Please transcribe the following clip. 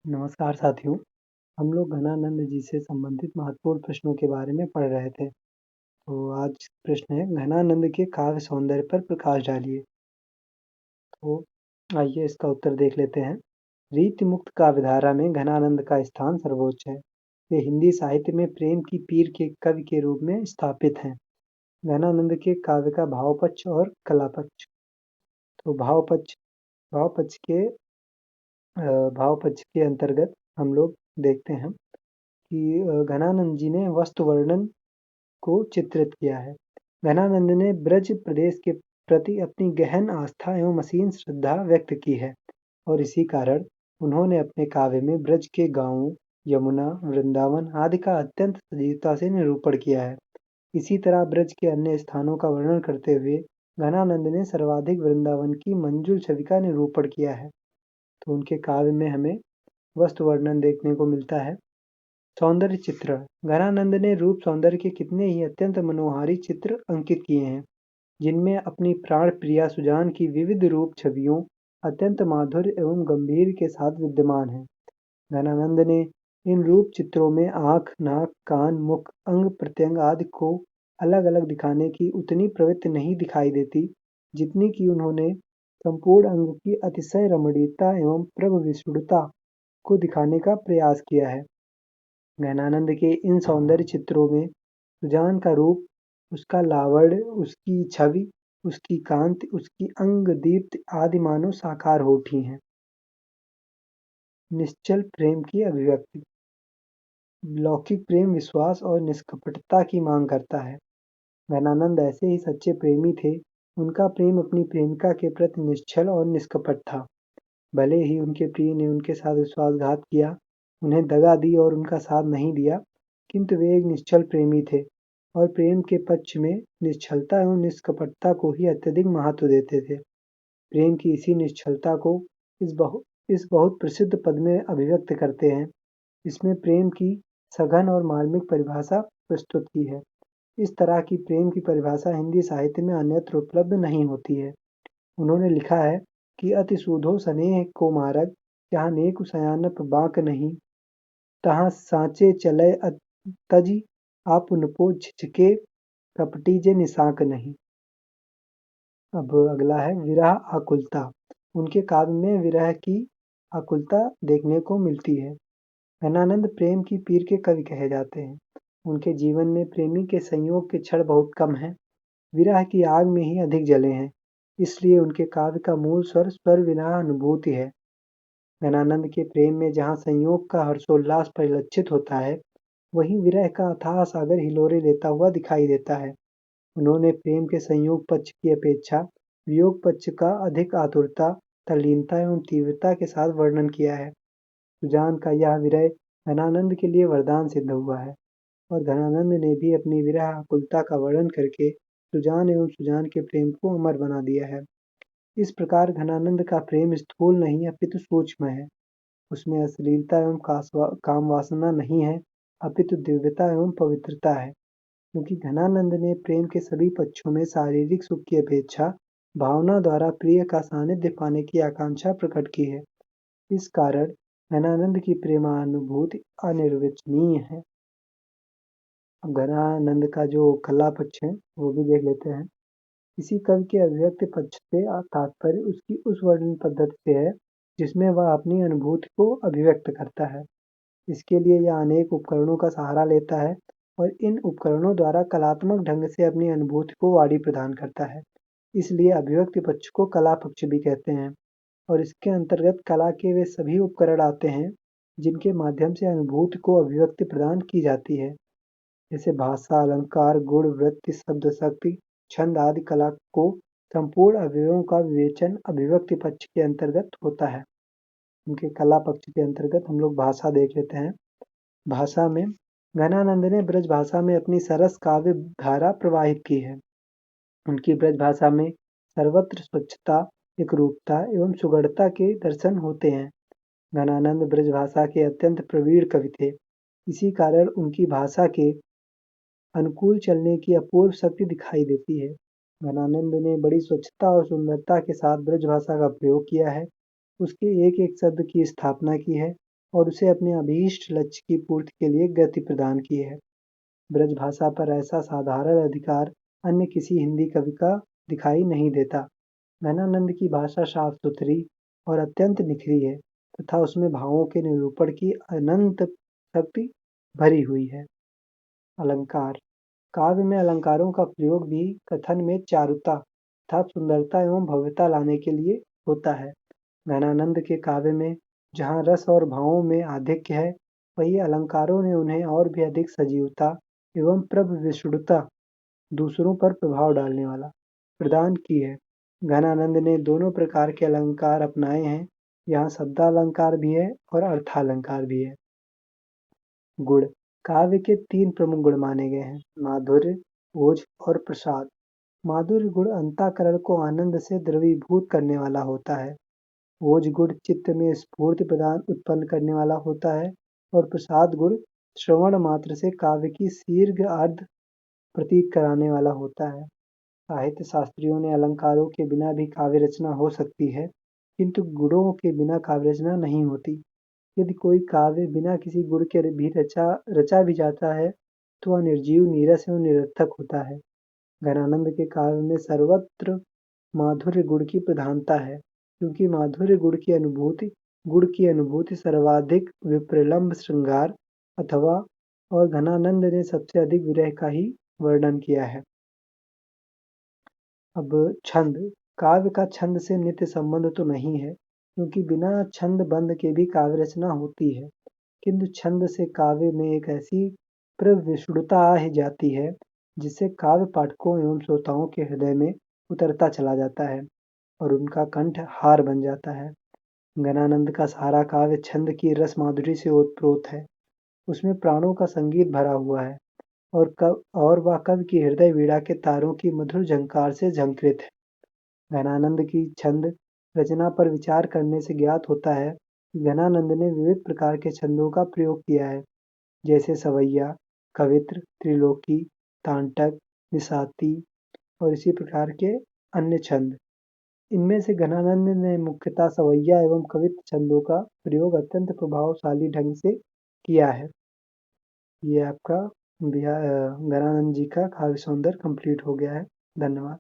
नमस्कार साथियों, हम लोग घनानंद जी से संबंधित महत्वपूर्ण प्रश्नों के बारे में पढ़ रहे थे। तो आज प्रश्न है घनानंद के काव्य सौंदर्य पर प्रकाश डालिए। तो आइए इसका उत्तर देख लेते हैं। रीति मुक्त काव्यधारा में घनानंद का स्थान सर्वोच्च है। वे हिंदी साहित्य में प्रेम की पीर के कवि के रूप में स्थापित हैं। घनानंद के काव्य का भाव पक्ष और कला पक्ष। तो भाव पक्ष के भाव पक्ष के अंतर्गत हम लोग देखते हैं कि घनानंद जी ने वस्तु वर्णन को चित्रित किया है। घनानंद ने ब्रज प्रदेश के प्रति अपनी गहन आस्था एवं असीम श्रद्धा व्यक्त की है और इसी कारण उन्होंने अपने काव्य में ब्रज के गांवों, यमुना, वृंदावन आदि का अत्यंत सजीवता से निरूपण किया है। इसी तरह ब्रज के अन्य स्थानों का वर्णन करते हुए घनानंद ने सर्वाधिक वृंदावन की मंजुल छवि का निरूपण किया है। तो उनके काव्य में हमें वस्तु वर्णन देखने को मिलता है। सौंदर्य चित्रण। घनानंद ने रूप सौंदर्य के कितने ही अत्यंत मनोहारी चित्र अंकित किए हैं, जिनमें अपनी प्राण प्रिया सुजान की विविध रूप छवियों अत्यंत माधुर्य एवं गंभीर के साथ विद्यमान है। घनानंद ने इन रूप चित्रों में आंख, नाक, कान, मुख, अंग प्रत्यंग आदि को अलग अलग दिखाने की उतनी प्रवृत्ति नहीं दिखाई देती, जितनी कि उन्होंने संपूर्ण अंग की अतिशय रमणीयता एवं प्रभ विशुद्धता को दिखाने का प्रयास किया है। घनानंद के इन सौंदर्य चित्रों में सुजान का रूप, उसका लावण्य, उसकी छवि, उसकी कांति, उसकी अंग दीप्ति आदि मानो साकार हो उठी हैं। निश्चल प्रेम की अभिव्यक्ति। लौकिक प्रेम विश्वास और निष्कपटता की मांग करता है। घनानंद ऐसे ही सच्चे प्रेमी थे। उनका प्रेम अपनी प्रेमिका के प्रति निश्चल और निष्कपट था। भले ही उनके प्रिय ने उनके साथ विश्वासघात किया, उन्हें दगा दी और उनका साथ नहीं दिया, किंतु वे एक निश्चल प्रेमी थे और प्रेम के पक्ष में निश्चलता एवं निष्कपटता को ही अत्यधिक महत्व देते थे। प्रेम की इसी निश्चलता को इस बहुत प्रसिद्ध पद में अभिव्यक्त करते हैं। इसमें प्रेम की सघन और मार्मिक परिभाषा प्रस्तुत की है। इस तरह की प्रेम की परिभाषा हिंदी साहित्य में अन्यत्र उपलब्ध नहीं होती है। उन्होंने लिखा है कि अति सूधो स्नेह को मारग, जहाँ नेक सयानप बांक नहीं, तहाँ साँचे चलै तजी आपुनको झिझके कपटी जे निसाक नहीं। अब अगला है विरह आकुलता। उनके काव्य में विरह की आकुलता देखने को मिलती है। घनानंद प्रेम की पीर के कवि कहे जाते हैं। उनके जीवन में प्रेमी के संयोग के क्षण बहुत कम हैं। विरह की आग में ही अधिक जले हैं। इसलिए उनके काव्य का मूल स्वर स्वर विरह अनुभूति है। घनानंद के प्रेम में जहाँ संयोग का हर्षोल्लास परिलक्षित होता है, वहीं विरह का अथाह सागर हिलोरे लेता हुआ दिखाई देता है। उन्होंने प्रेम के संयोग पक्ष की अपेक्षा वियोग पक्ष का अधिक आतुरता, तल्लीनता एवं तीव्रता के साथ वर्णन किया है। सुजान का यह विरह घनानंद के लिए वरदान सिद्ध हुआ है और घनानंद ने भी अपनी विरह आकुलता का वर्णन करके सुजान एवं सुजान के प्रेम को अमर बना दिया है। इस प्रकार घनानंद का प्रेम स्थूल नहीं अपितु सूक्ष्म है। उसमें अश्लीलता एवं काम वासना नहीं है, अपितु दिव्यता एवं पवित्रता है। क्योंकि घनानंद ने प्रेम के सभी पक्षों में शारीरिक सुख की अपेक्षा भावना द्वारा प्रिय का सानिध्य पाने की आकांक्षा प्रकट की है। इस कारण घनानंद की प्रेमानुभूति अनिर्वचनीय है। अब घनानंद का जो कला पक्ष है वो भी देख लेते हैं। किसी कवि के अभिव्यक्ति पक्ष से तात्पर्य उसकी उस वर्णन पद्धति से है जिसमें वह अपनी अनुभूति को अभिव्यक्त करता है। इसके लिए यह अनेक उपकरणों का सहारा लेता है और इन उपकरणों द्वारा कलात्मक ढंग से अपनी अनुभूति को वाणी प्रदान करता है। इसलिए अभिव्यक्ति पक्ष को कला पक्ष भी कहते हैं और इसके अंतर्गत कला के वे सभी उपकरण आते हैं जिनके माध्यम से अनुभूति को अभिव्यक्ति प्रदान की जाती है। जैसे भाषा, अलंकार, गुण, वृत्ति, शब्द शक्ति, छंद आदि कला को संपूर्ण अवयवों का विवेचन अभिव्यक्ति पक्ष के अंतर्गत होता है। उनके कला पक्ष के अंतर्गत हम लोग भाषा देख लेते हैं। भाषा में घनानंद ने ब्रज भाषा में अपनी सरस काव्य धारा प्रवाहित की है। उनकी ब्रज भाषा में सर्वत्र स्वच्छता, एकरूपता एवं सुगढ़ता के दर्शन होते हैं। घनानंद ब्रज भाषा के अत्यंत प्रवीण कवि थे। इसी कारण उनकी भाषा के अनुकूल चलने की अपूर्व शक्ति दिखाई देती है। घनानंद ने बड़ी स्वच्छता और सुंदरता के साथ ब्रज भाषा का प्रयोग किया है। उसके एक एक शब्द की स्थापना की है और उसे अपने अभीष्ट लक्ष्य की पूर्ति के लिए गति प्रदान की है। ब्रज भाषा पर ऐसा साधारण अधिकार अन्य किसी हिंदी कवि का दिखाई नहीं देता। घनानंद की भाषा साफ सुथरी और अत्यंत निखरी है तथा उसमें भावों के निरूपण की अनंत शक्ति भरी हुई है। अलंकार काव्य में अलंकारों का प्रयोग भी कथन में चारुता अर्थात सुंदरता एवं भव्यता लाने के लिए होता है। घनानंद के काव्य में जहाँ रस और भावों में आधिक्य है, वहीं अलंकारों ने उन्हें और भी अधिक सजीवता एवं प्रविष्णुता दूसरों पर प्रभाव डालने वाला प्रदान की है। घनानंद ने दोनों प्रकार के अलंकार अपनाए हैं। यहाँ शब्दालंकार भी है और अर्थालंकार भी है। गुण काव्य के 3 प्रमुख गुण माने गए हैं, माधुर्य, ओज और प्रसाद। माधुर्य गुण अंतःकरण को आनंद से द्रवीभूत करने वाला होता है। ओज गुण चित्त में स्फूर्ति प्रदान उत्पन्न करने वाला होता है और प्रसाद गुण श्रवण मात्र से काव्य की शीघ्र अर्ध प्रतीत कराने वाला होता है। साहित्य शास्त्रियों ने अलंकारों के बिना भी काव्य रचना हो सकती है, किंतु गुणों के बिना काव्य रचना नहीं होती। यदि कोई काव्य बिना किसी गुण के भी रचा भी जाता है, तो वह निर्जीव, नीरस एवं निरर्थक होता है। घनानंद के काव्य में सर्वत्र माधुर्य गुण की प्रधानता है, क्योंकि माधुर्य गुण की अनुभूति सर्वाधिक विप्रलंब श्रृंगार अथवा और घनानंद ने सबसे अधिक विरह का ही वर्णन किया है। अब छंद काव्य का छंद से नित्य संबंध तो नहीं है, क्योंकि बिना छंद बंध के भी काव्य रचना होती है, किंतु छंद से काव्य में एक ऐसी प्रविष्णुता आ ही जाती है, जिससे काव्य पाठकों एवं श्रोताओं के हृदय में उतरता चला जाता है और उनका कंठ हार बन जाता है। घनानंद का सारा काव्य छंद की रस माधुरी से ओतप्रोत है। उसमें प्राणों का संगीत भरा हुआ है और वह कवि की हृदय वीणा के तारों की मधुर झंकार से झंकृत है। घनानंद की छंद रचना पर विचार करने से ज्ञात होता है कि घनानंद ने विविध प्रकार के छंदों का प्रयोग किया है, जैसे सवैया, कवित्र, त्रिलोकी, तांटक, निषादी और इसी प्रकार के अन्य छंद। इनमें से घनानंद ने मुख्यतः सवैया एवं कवित्र छंदों का प्रयोग अत्यंत प्रभावशाली ढंग से किया है। ये आपका घनानंद जी का काव्य सौंदर्य कंप्लीट हो गया है। धन्यवाद।